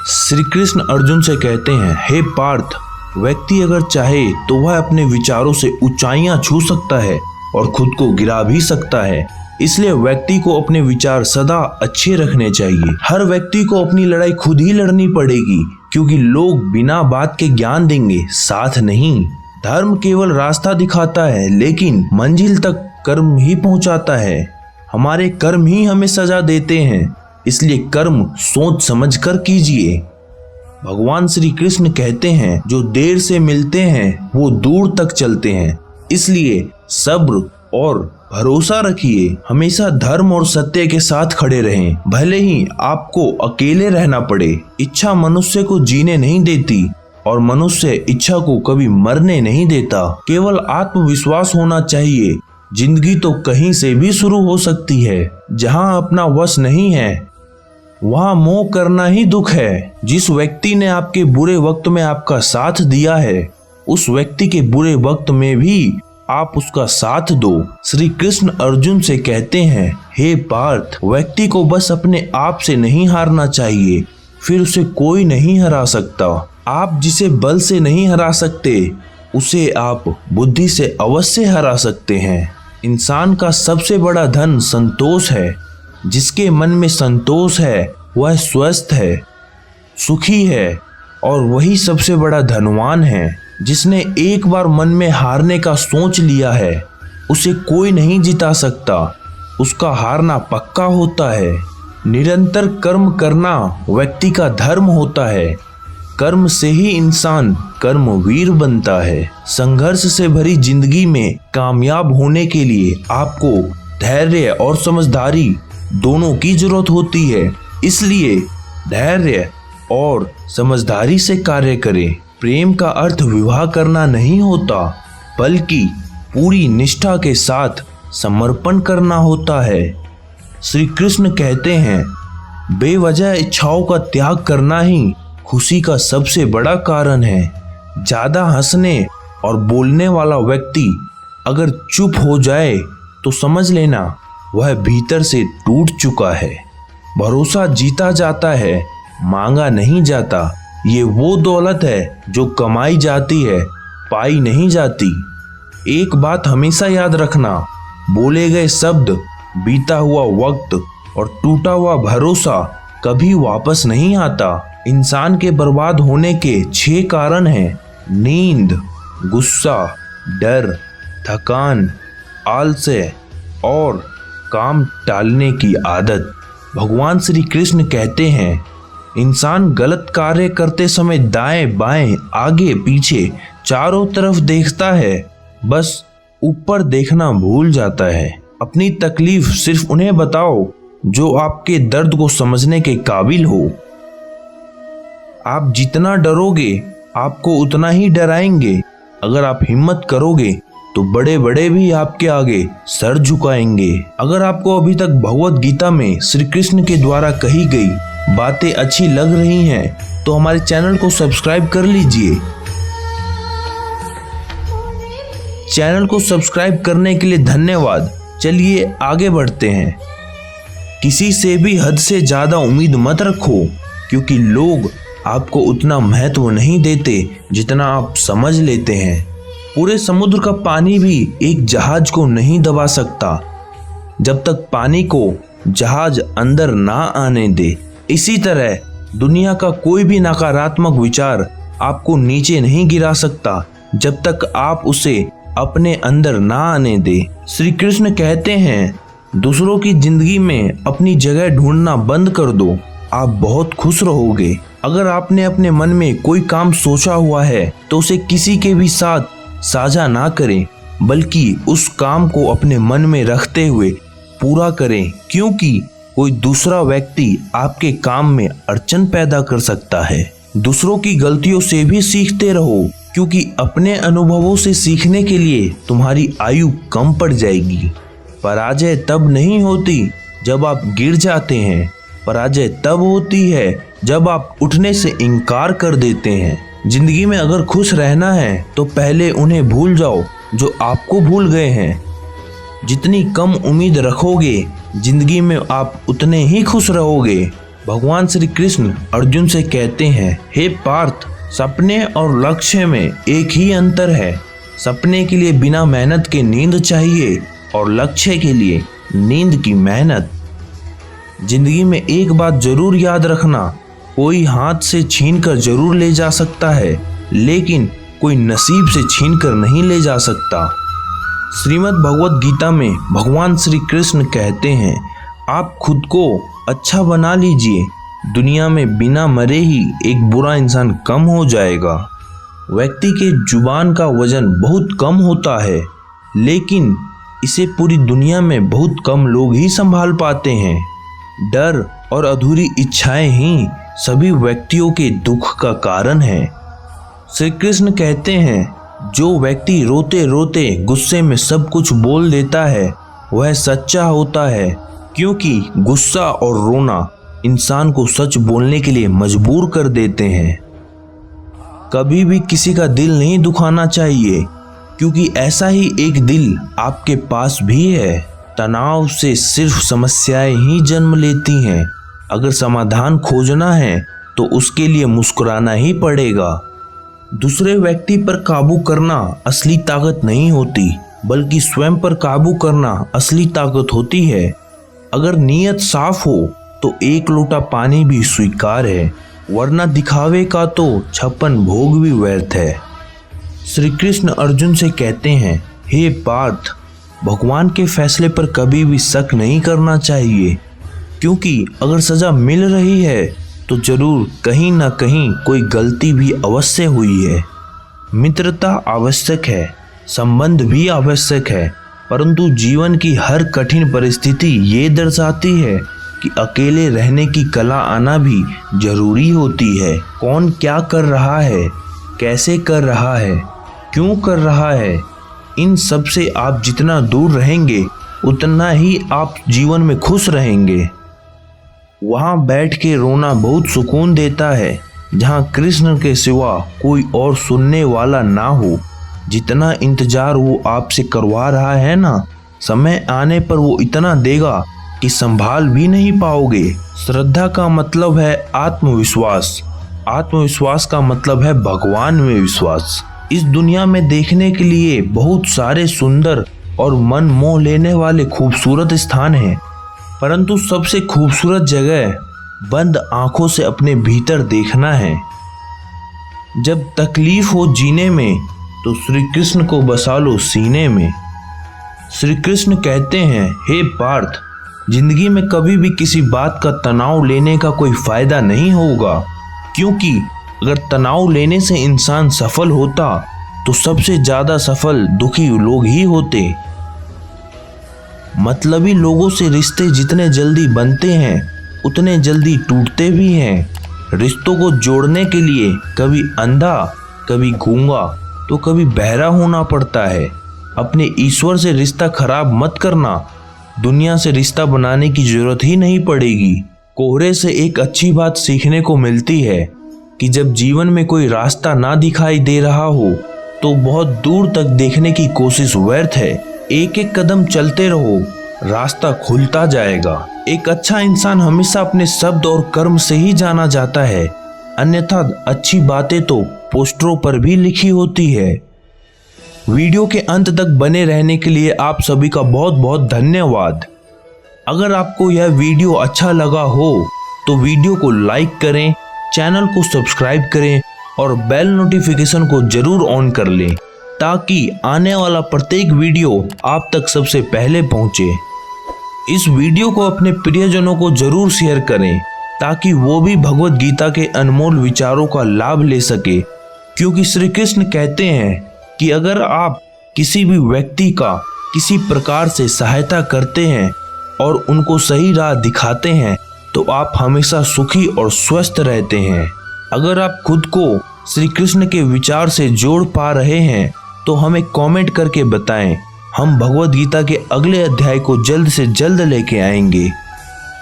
श्री कृष्ण अर्जुन से कहते हैं, हे पार्थ, व्यक्ति अगर चाहे तो वह अपने विचारों से ऊंचाइयां छू सकता है और खुद को गिरा भी सकता है। इसलिए व्यक्ति को अपने विचार सदा अच्छे रखने चाहिए। हर व्यक्ति को अपनी लड़ाई खुद ही लड़नी पड़ेगी, क्योंकि लोग बिना बात के ज्ञान देंगे, साथ नहीं। धर्म केवल रास्ता दिखाता है, लेकिन मंजिल तक कर्म ही पहुंचाता है। हमारे कर्म ही हमें सजा देते हैं, इसलिए कर्म सोच समझ कर कीजिए। भगवान श्री कृष्ण कहते हैं, जो देर से मिलते हैं वो दूर तक चलते हैं। इसलिए सब्र और भरोसा रखिए। हमेशा धर्म और सत्य के साथ खड़े रहें, भले ही आपको अकेले रहना पड़े। इच्छा मनुष्य को जीने नहीं देती और मनुष्य इच्छा को कभी मरने नहीं देता। केवल आत्मविश्वास होना चाहिए। जिंदगी तो कहीं से भी शुरू हो सकती है। जहां अपना वश नहीं है वहां मोह करना ही दुख है। जिस व्यक्ति ने आपके बुरे वक्त में आपका साथ दिया है, उस व्यक्ति के बुरे वक्त में भी आप उसका साथ दो। श्री कृष्ण अर्जुन से कहते हैं, हे पार्थ, व्यक्ति को बस अपने आप से नहीं हारना चाहिए, फिर उसे कोई नहीं हरा सकता। आप जिसे बल से नहीं हरा सकते, उसे आप बुद्धि से अवश्य हरा सकते हैं। इंसान का सबसे बड़ा धन संतोष है। जिसके मन में संतोष है वह स्वस्थ है, सुखी है और वही सबसे बड़ा धनवान है। जिसने एक बार मन में हारने का सोच लिया है, उसे कोई नहीं जिता सकता। उसका हारना पक्का होता है। निरंतर कर्म करना व्यक्ति का धर्म होता है। कर्म से ही इंसान कर्मवीर बनता है। संघर्ष से भरी जिंदगी में कामयाब होने के लिए आपको धैर्य और समझदारी दोनों की जरूरत होती है। इसलिए धैर्य और समझदारी से कार्य करें। प्रेम का अर्थ विवाह करना नहीं होता, बल्कि पूरी निष्ठा के साथ समर्पण करना होता है। श्री कृष्ण कहते हैं, बेवजह इच्छाओं का त्याग करना ही खुशी का सबसे बड़ा कारण है। ज्यादा हंसने और बोलने वाला व्यक्ति अगर चुप हो जाए तो समझ लेना वह भीतर से टूट चुका है। भरोसा जीता जाता है, मांगा नहीं जाता। ये वो दौलत है जो कमाई जाती है, पाई नहीं जाती। एक बात हमेशा याद रखना, बोले गए शब्द, बीता हुआ वक्त और टूटा हुआ भरोसा कभी वापस नहीं आता। इंसान के बर्बाद होने के 6 कारण हैं: नींद, गुस्सा, डर, थकान, आलस्य और काम टालने की आदत। भगवान श्री कृष्ण कहते हैं, इंसान गलत कार्य करते समय दाएं बाएं आगे पीछे चारों तरफ देखता है, बस ऊपर देखना भूल जाता है। अपनी तकलीफ सिर्फ उन्हें बताओ जो आपके दर्द को समझने के काबिल हो। आप जितना डरोगे आपको उतना ही डराएंगे। अगर आप हिम्मत करोगे तो बड़े बड़े भी आपके आगे सर झुकाएंगे। अगर आपको अभी तक भगवत गीता में श्री कृष्ण के द्वारा कही गई बातें अच्छी लग रही हैं तो हमारे चैनल को सब्सक्राइब कर लीजिए। चैनल को सब्सक्राइब करने के लिए धन्यवाद। चलिए आगे बढ़ते हैं। किसी से भी हद से ज्यादा उम्मीद मत रखो, क्योंकि लोग आपको उतना महत्व नहीं देते जितना आप समझ लेते हैं। पूरे समुद्र का पानी भी एक जहाज को नहीं दबा सकता जब तक पानी को जहाज अंदर ना आने दे। इसी तरह दुनिया का कोई भी नकारात्मक विचार आपको नीचे नहीं गिरा सकता जब तक आप उसे अपने अंदर ना आने दे। श्री कृष्ण कहते हैं, दूसरों की जिंदगी में अपनी जगह ढूंढना बंद कर दो, आप बहुत खुश रहोगे। अगर आपने अपने मन में कोई काम सोचा हुआ है तो उसे किसी के भी साथ साझा ना करें, बल्कि उस काम को अपने मन में रखते हुए पूरा करें, क्योंकि कोई दूसरा व्यक्ति आपके काम में अड़चन पैदा कर सकता है। दूसरों की गलतियों से भी सीखते रहो, क्योंकि अपने अनुभवों से सीखने के लिए तुम्हारी आयु कम पड़ जाएगी। पराजय तब नहीं होती जब आप गिर जाते हैं, पराजय तब होती है जब आप उठने से इनकार कर देते हैं। जिंदगी में अगर खुश रहना है तो पहले उन्हें भूल जाओ जो आपको भूल गए हैं। जितनी कम उम्मीद रखोगे जिंदगी में आप उतने ही खुश रहोगे। भगवान श्री कृष्ण अर्जुन से कहते हैं, हे पार्थ, सपने और लक्ष्य में एक ही अंतर है। सपने के लिए बिना मेहनत के नींद चाहिए और लक्ष्य के लिए नींद की मेहनत। जिंदगी में एक बात जरूर याद रखना, कोई हाथ से छीन कर जरूर ले जा सकता है, लेकिन कोई नसीब से छीन कर नहीं ले जा सकता। श्रीमद् भगवत गीता में भगवान श्री कृष्ण कहते हैं, आप खुद को अच्छा बना लीजिए, दुनिया में बिना मरे ही एक बुरा इंसान कम हो जाएगा। व्यक्ति के जुबान का वजन बहुत कम होता है, लेकिन इसे पूरी दुनिया में बहुत कम लोग ही संभाल पाते हैं। डर और अधूरी इच्छाएं ही सभी व्यक्तियों के दुख का कारण है। श्री कृष्ण कहते हैं, जो व्यक्ति रोते रोते गुस्से में सब कुछ बोल देता है वह सच्चा होता है, क्योंकि गुस्सा और रोना इंसान को सच बोलने के लिए मजबूर कर देते हैं। कभी भी किसी का दिल नहीं दुखाना चाहिए, क्योंकि ऐसा ही एक दिल आपके पास भी है। तनाव से सिर्फ समस्याएं ही जन्म लेती हैं। अगर समाधान खोजना है तो उसके लिए मुस्कुराना ही पड़ेगा। दूसरे व्यक्ति पर काबू करना असली ताकत नहीं होती, बल्कि स्वयं पर काबू करना असली ताकत होती है। अगर नीयत साफ हो तो एक लोटा पानी भी स्वीकार है, वरना दिखावे का तो 56 भोग भी व्यर्थ है। श्री कृष्ण अर्जुन से कहते हैं, हे पार्थ, भगवान के फैसले पर कभी भी शक नहीं करना चाहिए, क्योंकि अगर सजा मिल रही है तो जरूर कहीं ना कहीं कोई गलती भी अवश्य हुई है। मित्रता आवश्यक है, संबंध भी आवश्यक है, परंतु जीवन की हर कठिन परिस्थिति ये दर्शाती है कि अकेले रहने की कला आना भी जरूरी होती है। कौन क्या कर रहा है, कैसे कर रहा है, क्यों कर रहा है, इन सब से आप जितना दूर रहेंगे उतना ही आप जीवन में खुश रहेंगे। वहाँ बैठ के रोना बहुत सुकून देता है, जहाँ कृष्ण के सिवा कोई और सुनने वाला ना हो। जितना इंतजार वो आपसे करवा रहा है ना, समय आने पर वो इतना देगा कि संभाल भी नहीं पाओगे। श्रद्धा का मतलब है आत्मविश्वास, आत्मविश्वास का मतलब है भगवान में विश्वास। इस दुनिया में देखने के लिए बहुत सारे सुंदर और मन मोह लेने वाले खूबसूरत स्थान हैं, परंतु सबसे खूबसूरत जगह बंद आंखों से अपने भीतर देखना है। जब तकलीफ हो जीने में तो श्री कृष्ण को बसा लो सीने में। श्री कृष्ण कहते हैं, हे पार्थ, जिंदगी में कभी भी किसी बात का तनाव लेने का कोई फायदा नहीं होगा, क्योंकि अगर तनाव लेने से इंसान सफल होता तो सबसे ज्यादा सफल दुखी लोग ही होते। मतलबी लोगों से रिश्ते जितने जल्दी बनते हैं उतने जल्दी टूटते भी हैं। रिश्तों को जोड़ने के लिए कभी अंधा, कभी गूंगा तो कभी बहरा होना पड़ता है। अपने ईश्वर से रिश्ता खराब मत करना, दुनिया से रिश्ता बनाने की जरूरत ही नहीं पड़ेगी। कोहरे से एक अच्छी बात सीखने को मिलती है कि जब जीवन में कोई रास्ता ना दिखाई दे रहा हो तो बहुत दूर तक देखने की कोशिश व्यर्थ है। एक एक कदम चलते रहो, रास्ता खुलता जाएगा। एक अच्छा इंसान हमेशा अपने शब्द और कर्म से ही जाना जाता है, अन्यथा अच्छी बातें तो पोस्टरों पर भी लिखी होती है। वीडियो के अंत तक बने रहने के लिए आप सभी का बहुत बहुत धन्यवाद। अगर आपको यह वीडियो अच्छा लगा हो तो वीडियो को लाइक करें, चैनल को सब्सक्राइब करें और बेल नोटिफिकेशन को जरूर ऑन कर लें, ताकि आने वाला प्रत्येक वीडियो आप तक सबसे पहले पहुंचे। इस वीडियो को अपने प्रियजनों को जरूर शेयर करें, ताकि वो भी भगवत गीता के अनमोल विचारों का लाभ ले सके, क्योंकि श्री कृष्ण कहते हैं कि अगर आप किसी भी व्यक्ति का किसी प्रकार से सहायता करते हैं और उनको सही राह दिखाते हैं तो आप हमेशा सुखी और स्वस्थ रहते हैं। अगर आप खुद को श्री कृष्ण के विचार से जोड़ पा रहे हैं तो हमें कमेंट करके बताएं। हम भगवत गीता के अगले अध्याय को जल्द से जल्द लेके आएंगे।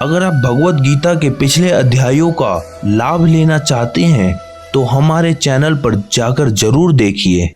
अगर आप भगवत गीता के पिछले अध्यायों का लाभ लेना चाहते हैं तो हमारे चैनल पर जाकर जरूर देखिए।